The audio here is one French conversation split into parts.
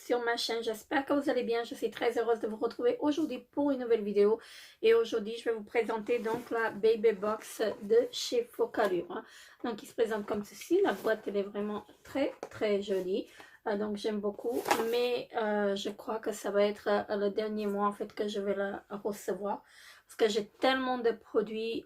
sur ma chaîne. J'espère que vous allez bien. Je suis très heureuse de vous retrouver aujourd'hui pour une nouvelle vidéo. Et aujourd'hui, je vais vous présenter donc la Baby Box de chez Focallure, hein. Donc, il se présente comme ceci. La boîte, elle est vraiment très jolie. Donc, j'aime beaucoup. Mais je crois que ça va être le dernier mois en fait que je vais la recevoir. Parce que j'ai tellement de produits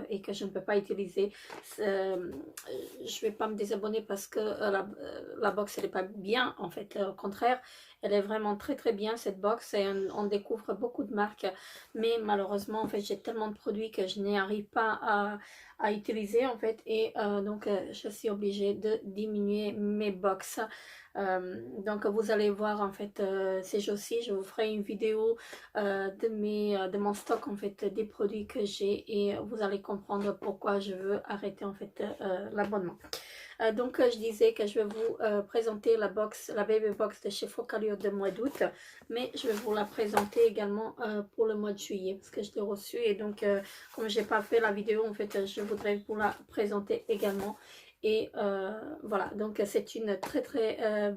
et que je ne peux pas utiliser. Je vais pas me désabonner parce que la box elle est pas bien en fait. Au contraire, elle est vraiment très bien cette box et on découvre beaucoup de marques. Mais malheureusement en fait j'ai tellement de produits que je n'y arrive pas à utiliser en fait. Et donc je suis obligée de diminuer mes box. Donc vous allez voir en fait ces jours-ci je vous ferai une vidéo de mon stock en fait des produits que j'ai et vous allez comprendre pourquoi je veux arrêter en fait l'abonnement. Donc je disais que je vais vous présenter la baby box de chez Focallure de mois d'août, mais je vais vous la présenter également pour le mois de juillet parce que je l'ai reçue et donc comme j'ai pas fait la vidéo en fait je voudrais vous la présenter également. Et voilà, donc c'est une très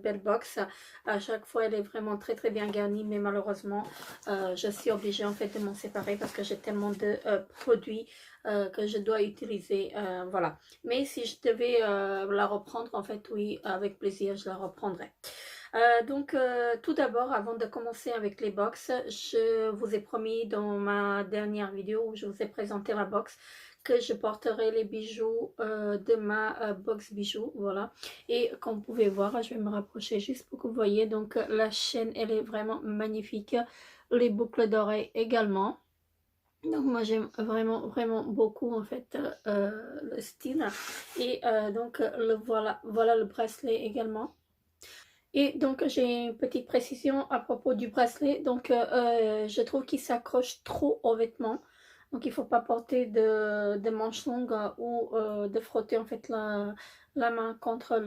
belle box. À chaque fois elle est vraiment très bien garnie, mais malheureusement je suis obligée en fait de m'en séparer parce que j'ai tellement de produits que je dois utiliser. Voilà, mais si je devais la reprendre en fait, oui, avec plaisir je la reprendrai. Donc tout d'abord, avant de commencer avec les box, je vous ai promis dans ma dernière vidéo où je vous ai présenté la box que je porterai les bijoux de ma box bijoux, voilà. Et comme vous pouvez voir, je vais me rapprocher juste pour que vous voyez, donc la chaîne elle est vraiment magnifique, les boucles d'oreilles également. Donc moi j'aime vraiment beaucoup en fait le style. Et donc voilà le bracelet également. Et donc j'ai une petite précision à propos du bracelet. Donc je trouve qu'il s'accroche trop aux vêtements. Donc il ne faut pas porter de manches longues ou de frotter en fait la main contre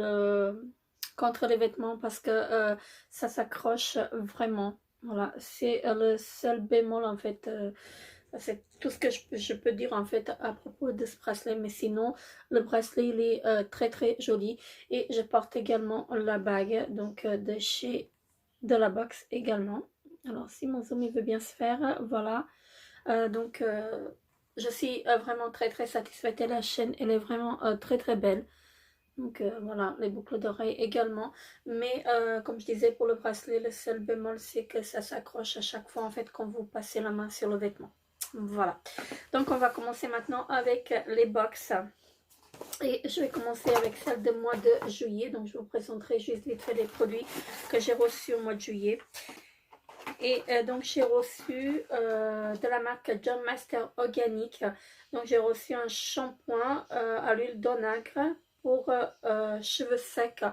les vêtements parce que ça s'accroche vraiment. Voilà, c'est le seul bémol en fait. C'est tout ce que je peux dire en fait à propos de ce bracelet. Mais sinon, le bracelet il est très joli. Et je porte également la bague donc de la box également. Alors si mon zoom il veut bien se faire, voilà. Donc je suis vraiment très satisfaite et la chaîne elle est vraiment très belle. Donc voilà, les boucles d'oreilles également. Mais comme je disais pour le bracelet, le seul bémol c'est que ça s'accroche à chaque fois en fait quand vous passez la main sur le vêtement. Voilà, donc on va commencer maintenant avec les box. Et je vais commencer avec celle de mois de juillet. Donc je vous présenterai juste vite fait les produits que j'ai reçus au mois de juillet. Et donc j'ai reçu de la marque John Master Organic. Donc j'ai reçu un shampoing à l'huile d'onagre pour cheveux secs.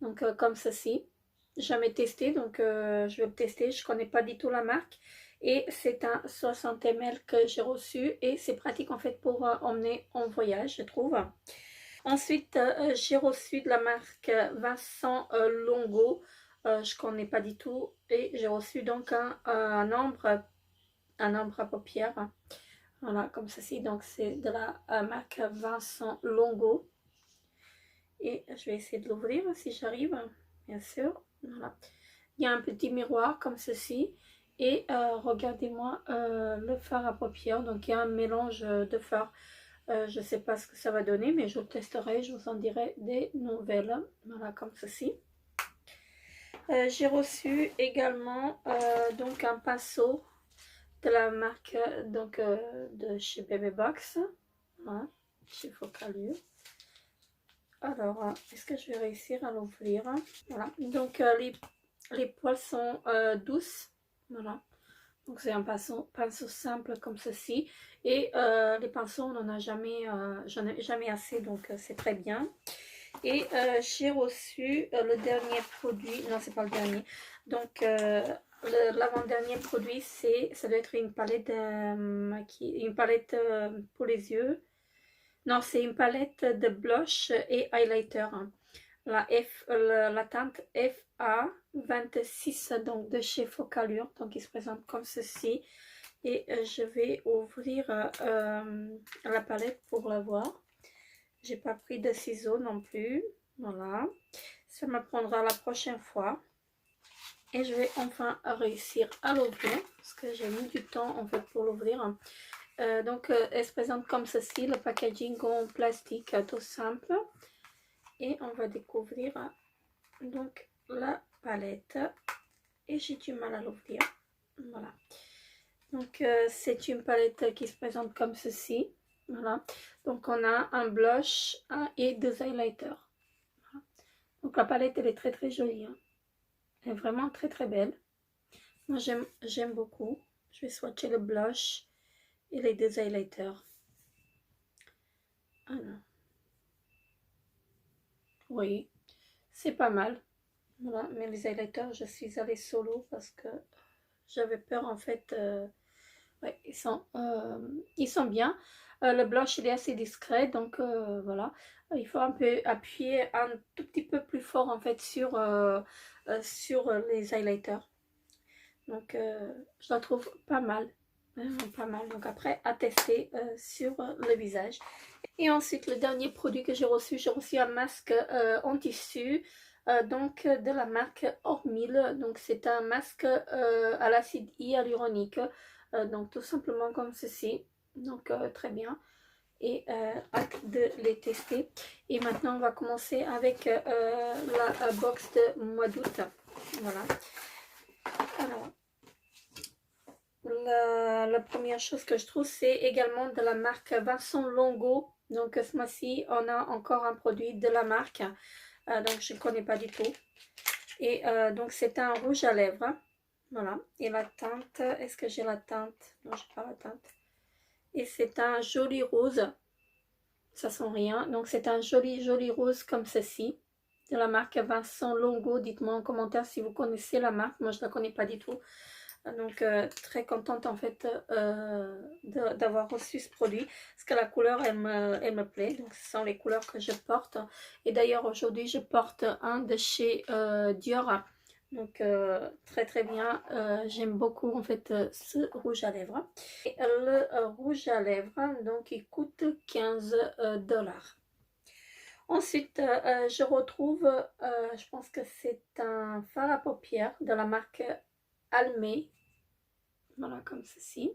Donc comme ceci. Jamais testé, donc je vais le tester. Je connais pas du tout la marque. Et c'est un 60 ml que j'ai reçu. Et c'est pratique en fait pour emmener en voyage, je trouve. Ensuite, j'ai reçu de la marque Vincent Longo. Je connais pas du tout. Et j'ai reçu donc un ombre à paupières. Voilà, comme ceci. Donc c'est de la marque Vincent Longo. Et je vais essayer de l'ouvrir si j'arrive, bien sûr. Voilà. Il y a un petit miroir comme ceci. Et regardez-moi le fard à paupières. Donc il y a un mélange de fard. Je ne sais pas ce que ça va donner, mais je le testerai. Je vous en dirai des nouvelles. Voilà, comme ceci. J'ai reçu également donc un pinceau de la marque donc de chez Baby Box. Voilà, chez Focallure. Alors, est-ce que je vais réussir à l'ouvrir? Voilà, donc les poils sont douces. Voilà, donc c'est un pinceau simple comme ceci. Et les pinceaux, on n'en a jamais, j'en ai jamais assez, donc c'est très bien. Et j'ai reçu le dernier produit, non c'est pas le dernier, donc l'avant-dernier produit, ça doit être une palette une palette pour les yeux. Non, c'est une palette de blush et highlighter. La teinte FA26, donc de chez Focallure. Donc il se présente comme ceci. Et je vais ouvrir la palette pour la voir. J'ai pas pris de ciseaux non plus. Voilà. Ça me prendra la prochaine fois. Et je vais enfin réussir à l'ouvrir parce que j'ai mis du temps en fait pour l'ouvrir. Donc elle se présente comme ceci, le packaging en plastique tout simple. Et on va découvrir donc la palette. Et j'ai du mal à l'ouvrir. Voilà. Donc c'est une palette qui se présente comme ceci. Voilà. Donc on a un blush et deux highlighters. Voilà. Donc la palette elle est très très jolie. Hein. Elle est vraiment très très belle. Moi j'aime beaucoup. Je vais swatcher le blush et les deux highlighters. Ah non. Oui, c'est pas mal. Voilà, mais les highlighters, je suis allée solo parce que j'avais peur en fait. Ouais, ils sont bien. Le blush il est assez discret, donc voilà. Il faut un peu appuyer un tout petit peu plus fort en fait sur les highlighters. Donc je la trouve pas mal. Vraiment pas mal. Donc après à tester sur le visage. Et ensuite le dernier produit que j'ai reçu un masque en tissu. Donc de la marque Hormil. Donc c'est un masque à l'acide hyaluronique. Donc tout simplement comme ceci. Donc très bien. Et hâte de les tester. Et maintenant on va commencer avec la box de mois d'août. Voilà. Alors la première chose que je trouve c'est également de la marque Vincent Longo. Donc ce mois-ci on a encore un produit de la marque. Donc je ne connais pas du tout. Et donc c'est un rouge à lèvres. Voilà. Et la teinte, est-ce que j'ai la teinte? Non, j'ai pas la teinte. Et c'est un joli rose. Ça sent rien. Donc c'est un joli rose comme ceci. De la marque Vincent Longo. Dites-moi en commentaire si vous connaissez la marque. Moi je ne la connais pas du tout. Donc très contente en fait d'avoir reçu ce produit. Parce que la couleur elle me plaît. Donc ce sont les couleurs que je porte. Et d'ailleurs aujourd'hui je porte un de chez Dior. Donc très très bien, j'aime beaucoup en fait ce rouge à lèvres. Et le rouge à lèvres, donc il coûte 15 $. Ensuite, je retrouve, je pense que c'est un fard à paupières de la marque Almay. Voilà, comme ceci.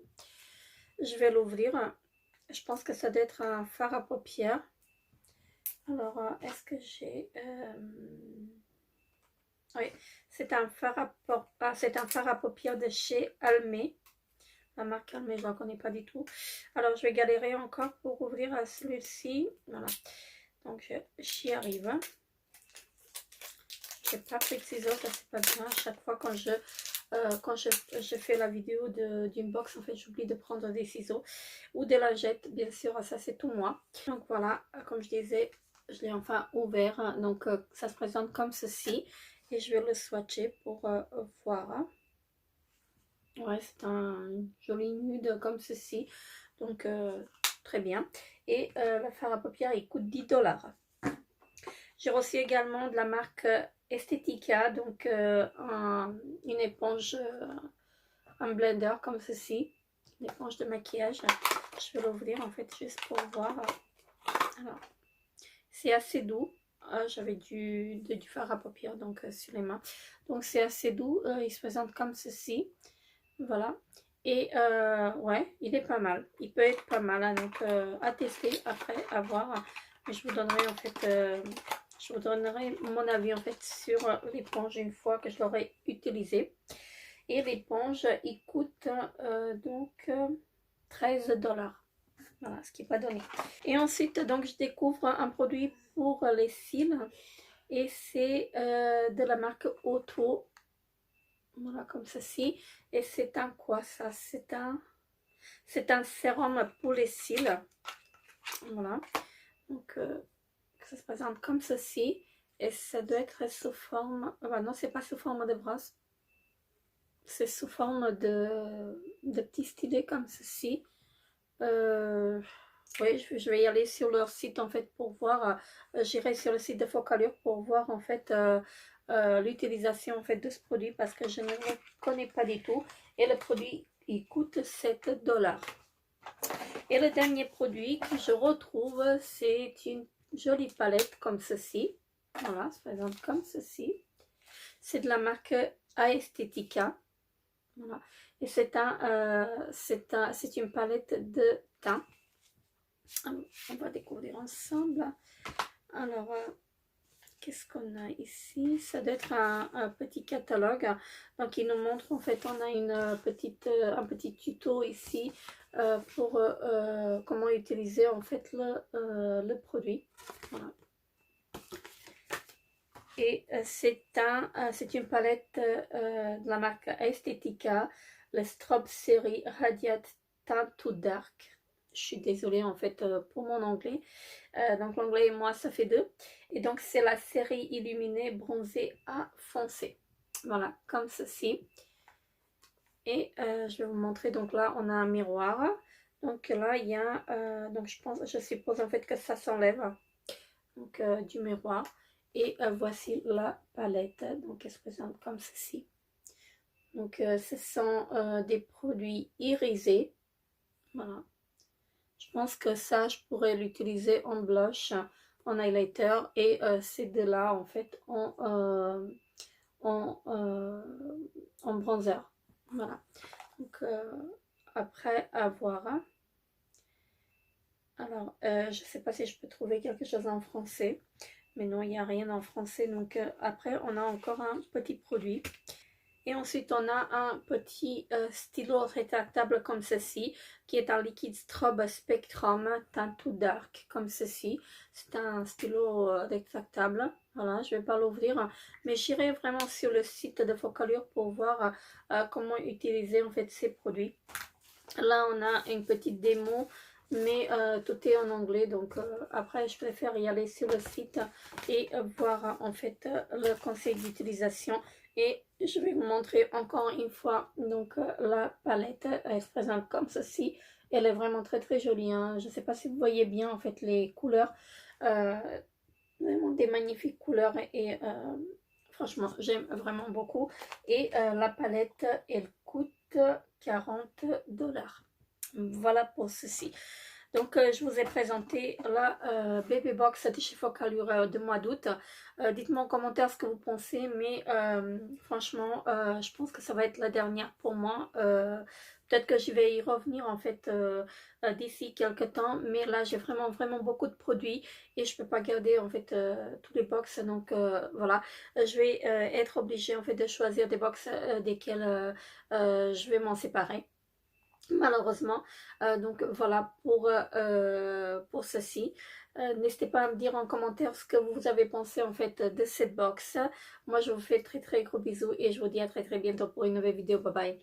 Je vais l'ouvrir. Je pense que ça doit être un fard à paupières. Alors, est-ce que j'ai... Oui, c'est un fard à paupières de chez Almay. La marque Almay, je ne la connais pas du tout. Alors, je vais galérer encore pour ouvrir celui-ci. Voilà. Donc, j'y arrive. Je n'ai pas pris de ciseaux, ça c'est pas bien. À chaque fois quand je fais la vidéo d'une box, en fait, j'oublie de prendre des ciseaux ou des lingettes. Bien sûr, ça c'est tout moi. Donc voilà, comme je disais, je l'ai enfin ouvert. Donc ça se présente comme ceci. Et je vais le swatcher pour voir. Ouais, c'est un joli nude comme ceci. Donc, très bien. Et le fard à paupières, il coûte 10 $. J'ai reçu également de la marque Estetica. Donc, une éponge, un blender comme ceci. Une éponge de maquillage. Je vais l'ouvrir en fait juste pour voir. Alors, c'est assez doux. J'avais du fard à paupières donc sur les mains. Donc c'est assez doux. Il se présente comme ceci. Voilà. Et ouais, il est pas mal. Il peut être pas mal. Hein, donc à tester après, à voir. Mais je vous donnerai en fait, je vous donnerai mon avis en fait sur l'éponge une fois que je l'aurai utilisé. Et l'éponge, il coûte donc 13 $. Voilà, ce qui n'est pas donné. Et ensuite, donc, je découvre un produit pour les cils. Et c'est de la marque Otto. Voilà, comme ceci. Et c'est un quoi ça? C'est un sérum pour les cils. Voilà. Donc, ça se présente comme ceci. Et ça doit être sous forme... Enfin, non, c'est pas sous forme de brosse. C'est sous forme de petits stylets comme ceci. Oui, je vais y aller sur leur site en fait pour voir. J'irai sur le site de Focallure pour voir en fait l'utilisation en fait de ce produit parce que je ne le connais pas du tout. Et le produit il coûte 7 $. Et le dernier produit que je retrouve, c'est une jolie palette comme ceci. Voilà, ça se présente comme ceci. C'est de la marque Aesthetica. Voilà. Et c'est une palette de teint. On va découvrir ensemble. Alors, qu'est-ce qu'on a ici? Ça doit être un petit catalogue. Donc, il nous montre, en fait, on a un petit tuto ici pour comment utiliser, en fait, le produit. Voilà. Et c'est une palette de la marque Aesthetica, le Strobe Series Radiate Teint to Dark. Je suis désolée en fait pour mon anglais. Donc l'anglais et moi ça fait 2. Et donc c'est la série illuminée bronzée à foncé. Voilà, comme ceci. Et je vais vous montrer, donc là on a un miroir. Donc là il y a, donc je suppose en fait que ça s'enlève. Donc du miroir. Et voici la palette. Donc elle se présente comme ceci. Donc ce sont des produits irisés. Voilà. Je pense que ça, je pourrais l'utiliser en blush, en highlighter et ces deux-là, en fait, en bronzer. Voilà. Donc, après, à voir. Alors, je ne sais pas si je peux trouver quelque chose en français. Mais non, il n'y a rien en français. Donc, après, on a encore un petit produit. Et ensuite, on a un petit stylo rétractable comme ceci, qui est un liquide Strobe Spectrum teint to dark, comme ceci. C'est un stylo rétractable. Voilà, je ne vais pas l'ouvrir, mais j'irai vraiment sur le site de Focallure pour voir comment utiliser en fait ces produits. Là, on a une petite démo, mais tout est en anglais, donc après, je préfère y aller sur le site et voir en fait le conseil d'utilisation. Et je vais vous montrer encore une fois donc la palette. Elle se présente comme ceci. Elle est vraiment très très jolie. Hein. Je ne sais pas si vous voyez bien en fait les couleurs. Vraiment des magnifiques couleurs. Et franchement, j'aime vraiment beaucoup. Et la palette, elle coûte 40 $. Voilà pour ceci. Donc, je vous ai présenté la Baby Box de chez Focallure de mois d'août. Dites-moi en commentaire ce que vous pensez, mais franchement, je pense que ça va être la dernière pour moi. Peut-être que je vais y revenir en fait d'ici quelques temps, mais là j'ai vraiment beaucoup de produits et je peux pas garder en fait tous les box. Donc voilà, je vais être obligée en fait de choisir des box desquels je vais m'en séparer. Malheureusement, donc voilà pour ceci. N'hésitez pas à me dire en commentaire ce que vous avez pensé en fait de cette box. Moi je vous fais très gros bisous et je vous dis à très bientôt pour une nouvelle vidéo. Bye bye.